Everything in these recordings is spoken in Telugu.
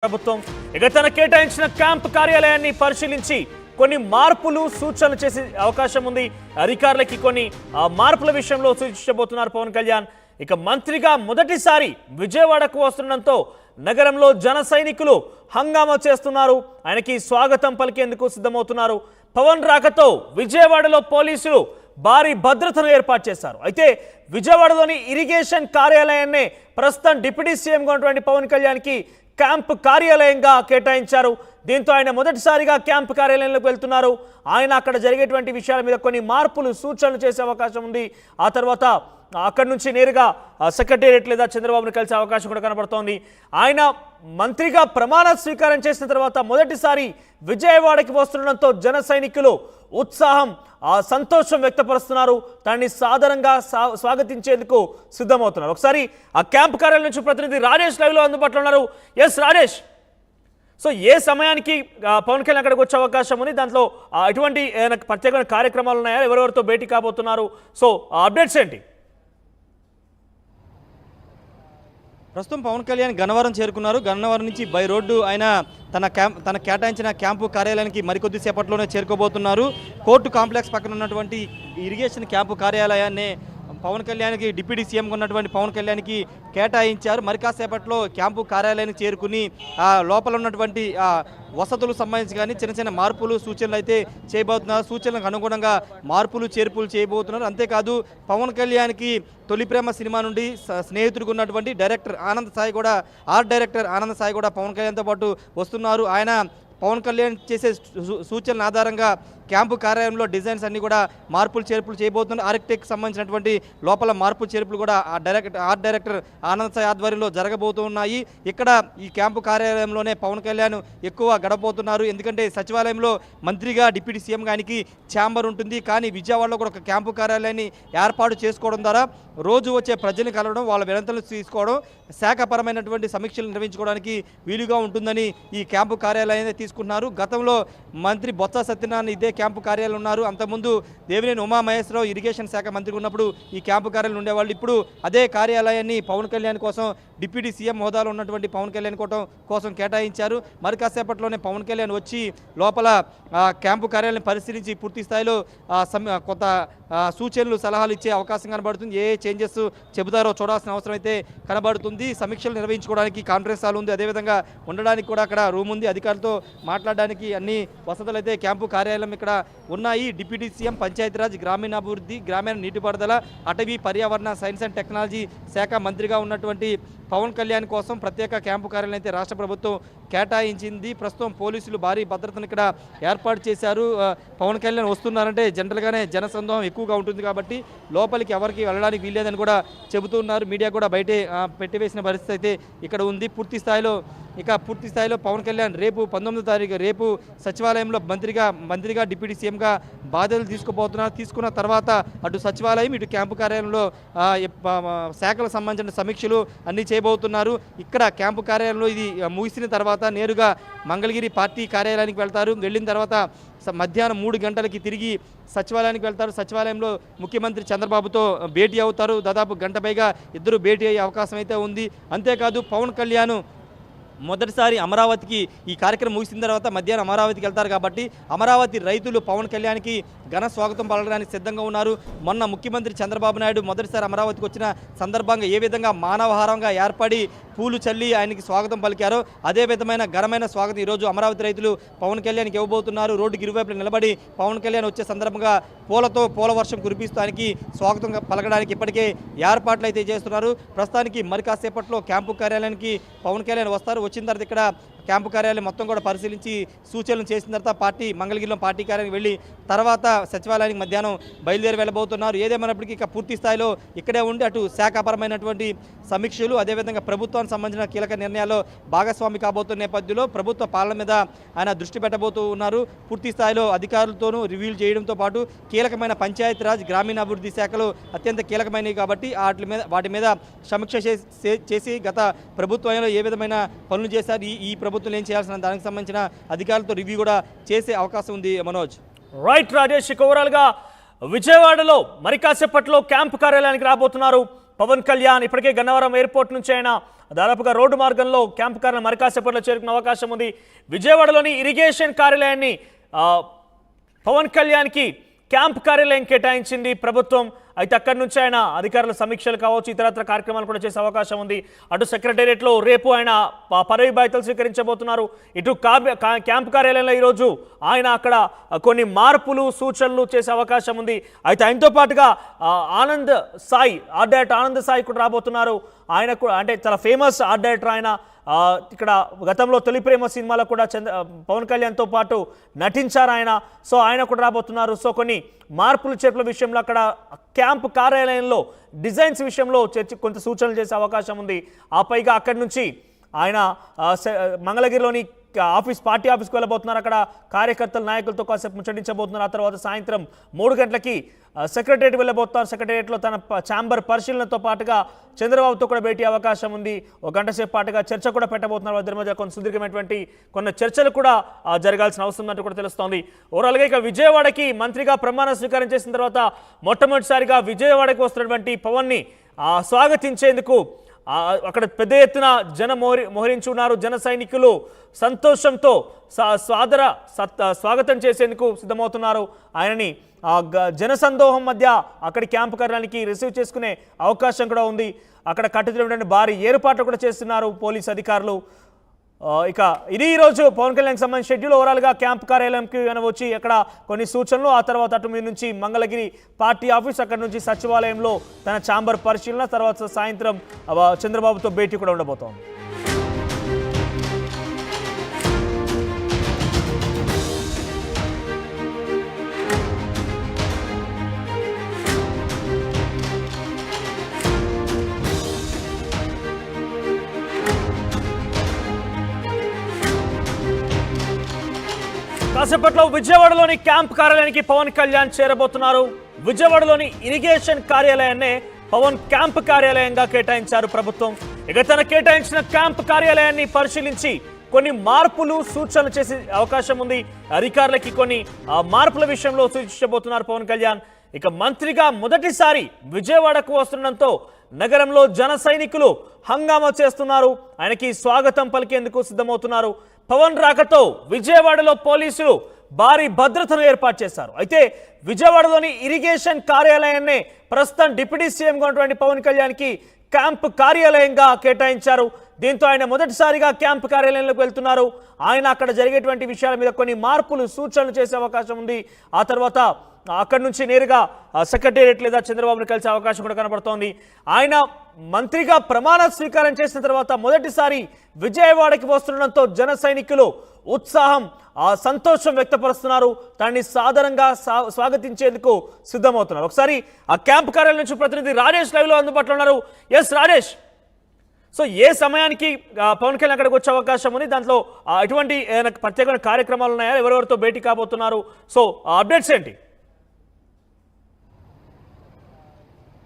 ప్రభుత్వం ఇక తన కేటాయించిన క్యాంప్ కార్యాలయాన్ని పరిశీలించి కొన్ని మార్పులు సూచనలు చేసే అవకాశం ఉంది. అధికారులకి కొన్ని మార్పుల విషయంలో సూచించబోతున్నారు పవన్ కళ్యాణ్. ఇక మంత్రిగా మొదటిసారి విజయవాడకు వస్తుండటంతో నగరంలో జన సైనికులు హంగామా చేస్తున్నారు. ఆయనకి స్వాగతం పలికేందుకు సిద్ధమవుతున్నారు. పవన్ రాకతో విజయవాడలో పోలీసులు భారీ భద్రతను ఏర్పాటు చేశారు. అయితే విజయవాడలోని ఇరిగేషన్ కార్యాలయాన్నే ప్రస్తుతం డిప్యూటీ సీఎంగా ఉన్నటువంటి పవన్ కళ్యాణ్కి క్యాంప్ కార్యాలయంగా కేటాయించారు. దీంతో ఆయన మొదటిసారిగా క్యాంప్ కార్యాలయంలోకి వెళ్తున్నారు. ఆయన అక్కడ జరిగేటువంటి విషయాల మీద కొన్ని మార్పులు సూచనలు చేసే అవకాశం ఉంది. ఆ తర్వాత అక్కడి నుంచి నేరుగా సెక్రటేరియట్ లేదా చంద్రబాబును కలిసే అవకాశం కూడా కనబడుతోంది. ఆయన మంత్రిగా ప్రమాణ స్వీకారం చేసిన తర్వాత మొదటిసారి విజయవాడకి వస్తుండడంతో జన సైనికులు ఉత్సాహం సంతోషం వ్యక్తపరుస్తున్నారు. దాన్ని సాధారణంగా స్వాగతించేందుకు సిద్ధమవుతున్నారు. ఒకసారి ఆ క్యాంప్ కార్యాలయం నుంచి ప్రతినిధి రాజేష్ లైవ్లో అందుబాటులో ఉన్నారు. ఎస్ రాజేష్, సో ఏ సమయానికి పవన్ కళ్యాణ్ అక్కడికి వచ్చే అవకాశం ఉంది? దాంట్లో ఎటువంటి ప్రత్యేకమైన కార్యక్రమాలు ఉన్నాయా? ఎవరెవరితో భేటీ కాబోతున్నారు? సో అప్డేట్స్ ఏంటి? ప్రస్తుతం పవన్ కళ్యాణ్ గన్నవరం చేరుకున్నారు. గన్నవరం నుంచి బై రోడ్డు ఆయన తన కేటాయించిన క్యాంపు కార్యాలయానికి మరికొద్ది సేపట్లోనే చేరుకోబోతున్నారు. కోర్టు కాంప్లెక్స్ పక్కన ఉన్నటువంటి ఇరిగేషన్ క్యాంపు కార్యాలయాన్ని పవన్ కళ్యాణ్కి డిప్యూటీ సీఎంగా ఉన్నటువంటి పవన్ కళ్యాణ్కి కేటాయించారు. మరి కాసేపట్లో క్యాంపు కార్యాలయానికి చేరుకుని లోపల ఉన్నటువంటి వసతులకు సంబంధించి కానీ చిన్న చిన్న మార్పులు సూచనలు అయితే చేయబోతున్నారు. సూచనలకు అనుగుణంగా మార్పులు చేర్పులు చేయబోతున్నారు. అంతేకాదు పవన్ కళ్యాణ్కి తొలి ప్రేమ సినిమా నుండి స్నేహితుడిగా ఉన్నటువంటి ఆర్ట్ డైరెక్టర్ ఆనంద్ సాయి కూడా పవన్ కళ్యాణ్తో పాటు వస్తున్నారు. ఆయన పవన్ కళ్యాణ్ చేసే సూచనల ఆధారంగా క్యాంపు కార్యాలయంలో డిజైన్స్ అన్ని కూడా మార్పులు చేర్పులు చేయబోతున్నారు. ఆర్కిటెక్ట్ సంబంధించినటువంటి లోపల మార్పు చేర్పులు కూడా ఆర్ట్ డైరెక్టర్ ఆనంద్ సాయి ఆధ్వర్యంలో జరగబోతున్నాయి. ఇక్కడ ఈ క్యాంపు కార్యాలయంలోనే పవన్ కళ్యాణ్ ఎక్కువ గడపబోతున్నారు. ఎందుకంటే సచివాలయంలో మంత్రిగా డిప్యూటీ సీఎంగా ఆయనకి ఛాంబర్ ఉంటుంది. కానీ విజయవాడలో కూడా ఒక క్యాంపు కార్యాలయాన్ని ఏర్పాటు చేసుకోవడం ద్వారా రోజు వచ్చే ప్రజల్ని కలవడం, వాళ్ళ వినతులు తీసుకోవడం, శాఖపరమైనటువంటి సమీక్షలు నిర్వహించుకోవడానికి వీలుగా ఉంటుందని ఈ క్యాంపు కార్యాలయాన్ని తీసుకుంటున్నారు. గతంలో మంత్రి బొత్స సత్యనారాయణ ఇదే క్యాంపు కార్యాలయం ఉన్నారు. అంతకుముందు దేవినేని ఉమామహేశ్వరరావు ఇరిగేషన్ శాఖ మంత్రిగా ఉన్నప్పుడు ఈ క్యాంపు కార్యాలయం ఉండేవాళ్ళు. ఇప్పుడు అదే కార్యాలయాన్ని పవన్ కళ్యాణ్ కోసం డిప్యూటీ సీఎం హోదాలో ఉన్నటువంటి పవన్ కళ్యాణ్ కోసం కేటాయించారు. మరి కాసేపట్లోనే పవన్ కళ్యాణ్ వచ్చి లోపల క్యాంపు కార్యాలయం పరిశీలించి పూర్తి స్థాయిలో కొత్త సూచనలు సలహాలు ఇచ్చే అవకాశం కనబడుతుంది. ఏ చేంజెస్ చెబుతారో చూడాల్సిన అవసరం అయితే కనబడుతుంది. సమీక్షలు నిర్వహించుకోవడానికి కాన్ఫరెన్స్ హాల్ ఉంది, అదేవిధంగా ఉండడానికి కూడా అక్కడ రూమ్ ఉంది. అధికారులతో మాట్లాడడానికి అన్ని వసతులు అయితే క్యాంపు కార్యాలయం ఇక్కడ ఉన్నాయి. డిప్యూటీ సీఎం పంచాయతీరాజ్, గ్రామీణాభివృద్ధి, గ్రామీణ నీటిపారుదల, అటవీ, పర్యావరణ, సైన్స్ అండ్ టెక్నాలజీ శాఖ మంత్రిగా ఉన్నటువంటి పవన్ కళ్యాణ్ కోసం ప్రత్యేక క్యాంపు కార్యాలయం అయితే రాష్ట్ర ప్రభుత్వం కేటాయించింది. ప్రస్తుతం పోలీసులు భారీ భద్రతను ఇక్కడ ఏర్పాటు చేశారు. పవన్ కళ్యాణ్ వస్తున్నారంటే జనరల్గానే జనసందోహం ఎక్కువగా ఉంటుంది కాబట్టి లోపలికి ఎవరికి వెళ్ళడానికి వీల్లేదని కూడా చెబుతున్నారు. మీడియా కూడా బయటే పెట్టివేసిన పరిస్థితి అయితే ఇక్కడ ఉంది. పూర్తి స్థాయిలో పవన్ కళ్యాణ్ రేపు 19వ తారీఖు రేపు సచివాలయంలో మంత్రిగా డిప్యూటీ సీఎంగా బాధ్యతలు తీసుకున్న తర్వాత అటు సచివాలయం ఇటు క్యాంపు కార్యాలయంలో శాఖలకు సంబంధించిన సమీక్షలు అన్నీ చేయబోతున్నారు. ఇక్కడ క్యాంపు కార్యాలయంలో ఇది ముగిసిన తర్వాత నేరుగా మంగళగిరి పార్టీ కార్యాలయానికి వెళ్తారు. వెళ్ళిన తర్వాత మధ్యాహ్నం 3 గంటలకి తిరిగి సచివాలయానికి వెళ్తారు. సచివాలయంలో ముఖ్యమంత్రి చంద్రబాబుతో భేటీ అవుతారు. దాదాపు గంట పైగా ఇద్దరు భేటీ అయ్యే అవకాశం అయితే ఉంది. అంతేకాదు పవన్ కళ్యాణ్ మొదటిసారి అమరావతికి ఈ కార్యక్రమం ముగిసిన తర్వాత మధ్యాహ్నం అమరావతికి వెళ్తారు కాబట్టి అమరావతి రైతులు పవన్ కళ్యాణ్కి ఘన స్వాగతం పలకడానికి సిద్ధంగా ఉన్నారు. మొన్న ముఖ్యమంత్రి చంద్రబాబు నాయుడు మొదటిసారి అమరావతికి వచ్చిన సందర్భంగా ఏ విధంగా మానవహారంగా ఏర్పడి పూలు చల్లి ఆయనకి స్వాగతం పలికారో అదే విధమైన ఘనమైన స్వాగతం ఈరోజు అమరావతి రైతులు పవన్ కళ్యాణ్కి ఇవ్వబోతున్నారు. రోడ్డుకి ఇరువైపులు నిలబడి పవన్ కళ్యాణ్ వచ్చే సందర్భంగా పూల వర్షం కురిపిస్తూ ఆయనకి స్వాగతం పలకడానికి ఇప్పటికే ఏర్పాట్లు అయితే చేస్తున్నారు. ప్రస్తుతానికి మరి కాసేపట్లో క్యాంపు కార్యాలయానికి పవన్ కళ్యాణ్ వస్తారు. వచ్చిన తర్వాత ఇక్కడ క్యాంపు కార్యాలయం మొత్తం కూడా పరిశీలించి సూచనలు చేసిన తర్వాత మంగళగిరిలో పార్టీ కార్యాలయానికి వెళ్ళి తర్వాత సచివాలయానికి మధ్యాహ్నం బయలుదేరి వెళ్ళబోతున్నారు. ఏదేమైనప్పటికీ ఇక పూర్తి స్థాయిలో ఇక్కడే ఉండి అటు శాఖాపరమైనటువంటి సమీక్షలు అదేవిధంగా ప్రభుత్వానికి సంబంధించిన కీలక నిర్ణయాల్లో భాగస్వామి కాబోతున్న నేపథ్యంలో ప్రభుత్వ పాలన మీద ఆయన దృష్టి పెట్టబోతూ ఉన్నారు. పూర్తి స్థాయిలో అధికారులతోనూ రివ్యూలు చేయడంతో పాటు కీలకమైన పంచాయతీరాజ్, గ్రామీణాభివృద్ధి శాఖలు అత్యంత కీలకమైనవి కాబట్టి వాటి మీద సమీక్ష చేసి గత ప్రభుత్వంలో ఏ విధమైన పనులు చేశారు, ఈ ప్రభుత్వం ఏం చేయాల్సిన దానికి సంబంధించిన అధికారులతో రివ్యూ కూడా చేసే అవకాశం ఉంది. మనోజ్. రైట్ రాజేష్, ఓవరాల్ గా విజయవాడలో మరి కాసేపట్లో క్యాంపు కార్యాలయానికి రాబోతున్నారు పవన్ కళ్యాణ్ ఇప్పటికే గన్నవరం ఎయిర్పోర్ట్ నుంచి ఆయన దాదాపుగా రోడ్డు మార్గంలో క్యాంపు కార్యాలయం మరికాసేపట్లో చేరుకునే అవకాశం ఉంది. విజయవాడలోని ఇరిగేషన్ కార్యాలయాన్ని పవన్ కళ్యాణ్కి క్యాంప్ కార్యాలయం కేటాయించింది ప్రభుత్వం. అయితే అక్కడి నుంచి ఆయన అధికారుల సమీక్షలు కావచ్చు, ఇతరత్ర కార్యక్రమాలు కూడా చేసే అవకాశం ఉంది. అటు సెక్రటేరియట్లో రేపు ఆయన పదవి బాధ్యతలు స్వీకరించబోతున్నారు. ఇటు క్యాంప్ కార్యాలయంలో ఈరోజు ఆయన అక్కడ కొన్ని మార్పులు సూచనలు చేసే అవకాశం ఉంది. అయితే ఆయనతో పాటుగా ఆనంద్ సాయి, ఆర్ట్ డైరెక్టర్ ఆనంద్ సాయి కూడా రాబోతున్నారు. ఆయన కూడా అంటే చాలా ఫేమస్ ఆర్ట్ డైరెక్టర్ ఆయన. ఇక్కడ గతంలో తొలి ప్రేమ సినిమాలో కూడా పవన్ కళ్యాణ్తో పాటు నటించారు ఆయన. సో ఆయన కూడా రాబోతున్నారు. సో కొన్ని మార్పులు చేర్పుల విషయంలో అక్కడ క్యాంపు కార్యాలయంలో డిజైన్స్ విషయంలో కొంత సూచనలు చేసే అవకాశం ఉంది. ఆ పైగా అక్కడి నుంచి ఆయన మంగళగిరిలోని పార్టీ ఆఫీస్కి వెళ్ళబోతున్నారు. అక్కడ కార్యకర్తల నాయకులతో కాసేపు ముచ్చటించబోతున్నారు. ఆ తర్వాత సాయంత్రం 3 గంటలకి సెక్రటేరియట్ వెళ్ళబోతున్నారు. సెక్రటేరియట్లో తన ఛాంబర్ పరిశీలనతో పాటుగా చంద్రబాబుతో కూడా భేటీ అవకాశం ఉంది. 1 గంట సేపు పాటుగా చర్చ కూడా పెట్టబోతున్నారు. వారి మధ్య కొంత సుదీర్ఘమైనటువంటి కొన్ని చర్చలు కూడా జరగాల్సిన అవసరం ఉందంటూ కూడా తెలుస్తోంది. ఓవరాల్గా ఇక విజయవాడకి మంత్రిగా ప్రమాణ స్వీకారం చేసిన తర్వాత మొట్టమొదటిసారిగా విజయవాడకి వస్తున్నటువంటి పవన్ని స్వాగతించేందుకు అక్కడ పెద్ద ఎత్తున మోహరించి ఉన్నారు. జన సైనికులు సంతోషంతో స్వాగతం చేసేందుకు సిద్ధమవుతున్నారు. ఆయనని జనసందోహం మధ్య అక్కడి క్యాంపు కార్యాలయానికి రిసీవ్ చేసుకునే అవకాశం కూడా ఉంది. అక్కడ కట్టుదిట్టమైన భారీ ఏర్పాట్లు కూడా చేస్తున్నారు పోలీసు అధికారులు. ఇక ఇది ఈరోజు పవన్ కళ్యాణ్కి సంబంధించిన షెడ్యూల్. ఓవరాల్గా క్యాంప్ కార్యాలయంకి వచ్చి అక్కడ కొన్ని సూచనలు, ఆ తర్వాత అటు మీద నుంచి మంగళగిరి పార్టీ ఆఫీస్, అక్కడ నుంచి సచివాలయంలో తన ఛాంబర్ పరిశీలన, తర్వాత సాయంత్రం చంద్రబాబుతో భేటీ కూడా ఉండబోతోంది. కాసేపట్లో విజయవాడలోని క్యాంప్ కార్యాలయానికి పవన్ కళ్యాణ్ చేరబోతున్నారు. విజయవాడలోని ఇరిగేషన్ కార్యాలయాన్నే పవన్ క్యాంప్ కార్యాలయంగా కేటాయించారు ప్రభుత్వం. ఇక తన కేటాయించిన క్యాంప్ కార్యాలయాన్ని పరిశీలించి కొన్ని మార్పులు సూచనలు చేసే అవకాశం ఉంది. అధికారులకి కొన్ని మార్పుల విషయంలో సూచించబోతున్నారు పవన్ కళ్యాణ్. ఇక మంత్రిగా మొదటిసారి విజయవాడకు వస్తుండటంతో నగరంలో జన సైనికులు హంగామా చేస్తున్నారు. ఆయనకి స్వాగతం పలికేందుకు సిద్ధమవుతున్నారు. పవన్ రాకతో విజయవాడలో పోలీసులు భారీ భద్రతను ఏర్పాటు చేశారు. అయితే విజయవాడలోని ఇరిగేషన్ కార్యాలయాన్ని ప్రస్తుతం డిప్యూటీ సీఎంగా ఉన్నటువంటి పవన్ కళ్యాణ్కి క్యాంప్ కార్యాలయంగా కేటాయించారు. దీంతో ఆయన మొదటిసారిగా క్యాంప్ కార్యాలయంలోకి వెళ్తున్నారు. ఆయన అక్కడ జరిగేటువంటి విషయాల మీద కొన్ని మార్పులు సూచనలు చేసే అవకాశం ఉంది. ఆ తర్వాత అక్కడి నుంచి నేరుగా సెక్రటేరియట్ లేదా చంద్రబాబును కలిసే అవకాశం కూడా కనబడుతోంది. ఆయన మంత్రిగా ప్రమాణ స్వీకారం చేసిన తర్వాత మొదటిసారి విజయవాడకి వస్తుండటంతో జన సైనికులు ఉత్సాహం, సంతోషం వ్యక్తపరుస్తున్నారు. దాన్ని సాధారణంగా స్వాగతించేందుకు సిద్ధమవుతున్నారు. ఒకసారి ఆ క్యాంప్ కార్యాలయం నుంచి ప్రతినిధి రాజేష్ లైవ్లో అందుబాటులో ఉన్నారు. ఎస్ రాజేష్, సో ఏ సమయానికి పవన్ కళ్యాణ్ అక్కడికి వచ్చే అవకాశం ఉంది? దాంట్లో ఎటువంటి ప్రత్యేకమైన కార్యక్రమాలు ఉన్నాయా? ఎవరెవరితో భేటీ కాబోతున్నారు? సో అప్డేట్స్ ఏంటి?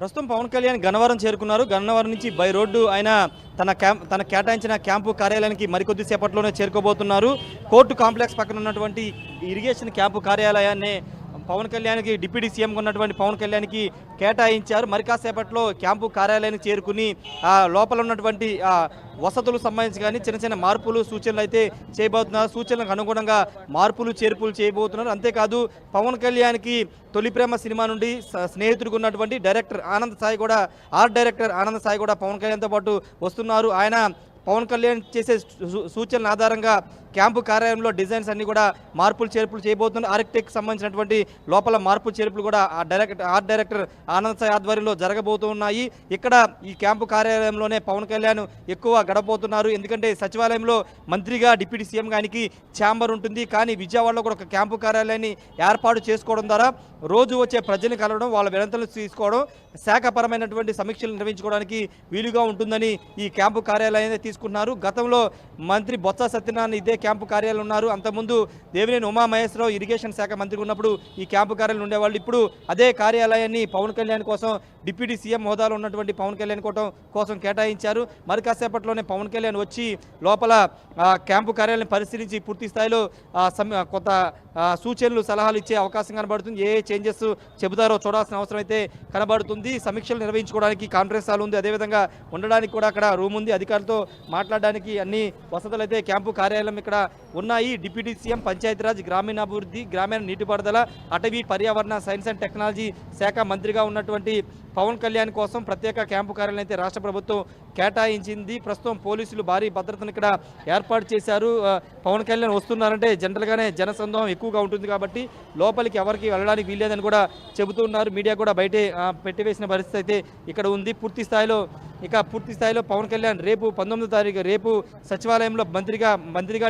ప్రస్తుతం పవన్ కళ్యాణ్ గన్నవరం చేరుకున్నారు. గన్నవరం నుంచి బై రోడ్డు ఆయన తన కేటాయించిన క్యాంపు కార్యాలయానికి మరికొద్ది సేపట్లోనే చేరుకోబోతున్నారు. కోర్టు కాంప్లెక్స్ పక్కన ఉన్నటువంటి ఇరిగేషన్ క్యాంపు కార్యాలయాన్ని పవన్ కళ్యాణ్కి డిప్యూటీ సీఎంగా ఉన్నటువంటి పవన్ కళ్యాణ్కి కేటాయించారు. మరి కాసేపట్లో క్యాంపు కార్యాలయానికి చేరుకుని లోపల ఉన్నటువంటి వసతులకు సంబంధించి కానీ చిన్న చిన్న మార్పులు సూచనలు అయితే చేయబోతున్నారు. సూచనలకు అనుగుణంగా మార్పులు చేర్పులు చేయబోతున్నారు. అంతేకాదు పవన్ కళ్యాణ్కి తొలి ప్రేమ సినిమా నుండి స్నేహితుడిగా ఉన్నటువంటి ఆర్ట్ డైరెక్టర్ ఆనంద్ సాయి కూడా పవన్ కళ్యాణ్తో పాటు వస్తున్నారు. ఆయన పవన్ కళ్యాణ్ చేసే సూచనల ఆధారంగా క్యాంపు కార్యాలయంలో డిజైన్స్ అన్ని కూడా మార్పులు చేర్పులు చేయబోతున్నారు. ఆర్కిటెక్ట్ సంబంధించినటువంటి లోపల మార్పులు చేర్పులు కూడా ఆర్ట్ డైరెక్టర్ ఆనంద్ సాయి ఆధ్వర్యంలో జరగబోతున్నాయి. ఇక్కడ ఈ క్యాంపు కార్యాలయంలోనే పవన్ కళ్యాణ్ ఎక్కువ గడపబోతున్నారు. ఎందుకంటే సచివాలయంలో మంత్రిగా డిప్యూటీ సీఎంగా ఆయనకి ఛాంబర్ ఉంటుంది. కానీ విజయవాడలో కూడా ఒక క్యాంపు కార్యాలయాన్ని ఏర్పాటు చేసుకోవడం ద్వారా రోజు వచ్చే ప్రజల్ని కలవడం, వాళ్ళ వినతులు తీసుకోవడం, శాఖపరమైనటువంటి సమీక్షలు నిర్వహించుకోవడానికి వీలుగా ఉంటుందని ఈ క్యాంపు కార్యాలయాన్ని తీసుకున్నారు. గతంలో మంత్రి బొత్స సత్యనారాయణ ఇదే క్యాంపు కార్యాలయాలు ఉన్నారు. అంతకుముందు దేవినేని ఉమామహేశ్వరరావు ఇరిగేషన్ శాఖ మంత్రి ఉన్నప్పుడు ఈ క్యాంపు కార్యాలయం ఉండేవాళ్ళు. ఇప్పుడు అదే కార్యాలయాన్ని పవన్ కళ్యాణ్ కోసం డిప్యూటీ సీఎం హోదాలో ఉన్నటువంటి పవన్ కళ్యాణ్ కోసం కేటాయించారు. మరి కాసేపట్లోనే పవన్ కళ్యాణ్ వచ్చి లోపల క్యాంపు కార్యాలయం పరిశీలించి పూర్తి స్థాయిలో కొత్త సూచనలు సలహాలు ఇచ్చే అవకాశం కనబడుతుంది. ఏ చేంజెస్ చెబుతారో చూడాల్సిన అవసరం అయితే కనబడుతుంది. సమీక్షలు నిర్వహించుకోవడానికి కాన్ఫరెన్స్ హాల్ ఉంది, అదేవిధంగా ఉండడానికి కూడా అక్కడ రూమ్ ఉంది. అధికారులతో మాట్లాడడానికి అన్ని వసతులు అయితే క్యాంపు కార్యాలయం ఇక్కడ ఉన్నాయి. డిప్యూటీ సీఎం పంచాయతీరాజ్, గ్రామీణాభివృద్ధి, గ్రామీణ నీటిపారుదల, అటవీ, పర్యావరణ, సైన్స్ అండ్ టెక్నాలజీ శాఖ మంత్రిగా ఉన్నటువంటి పవన్ కళ్యాణ్ కోసం ప్రత్యేక క్యాంపు కార్యాలయం అయితే రాష్ట్ర ప్రభుత్వం కేటాయించింది. ప్రస్తుతం పోలీసులు భారీ భద్రతను ఇక్కడ ఏర్పాటు చేశారు. పవన్ కళ్యాణ్ వస్తున్నారంటే జనరల్గానే జనసందోహం ఎక్కువగా ఉంటుంది కాబట్టి లోపలికి ఎవరికి వెళ్ళడానికి వీల్లేదని కూడా చెబుతున్నారు. మీడియా కూడా బయటే పెట్టివేసిన పరిస్థితి అయితే ఇక్కడ ఉంది. పూర్తి స్థాయిలో పవన్ కళ్యాణ్ రేపు 19వ తారీఖు రేపు సచివాలయంలో మంత్రిగా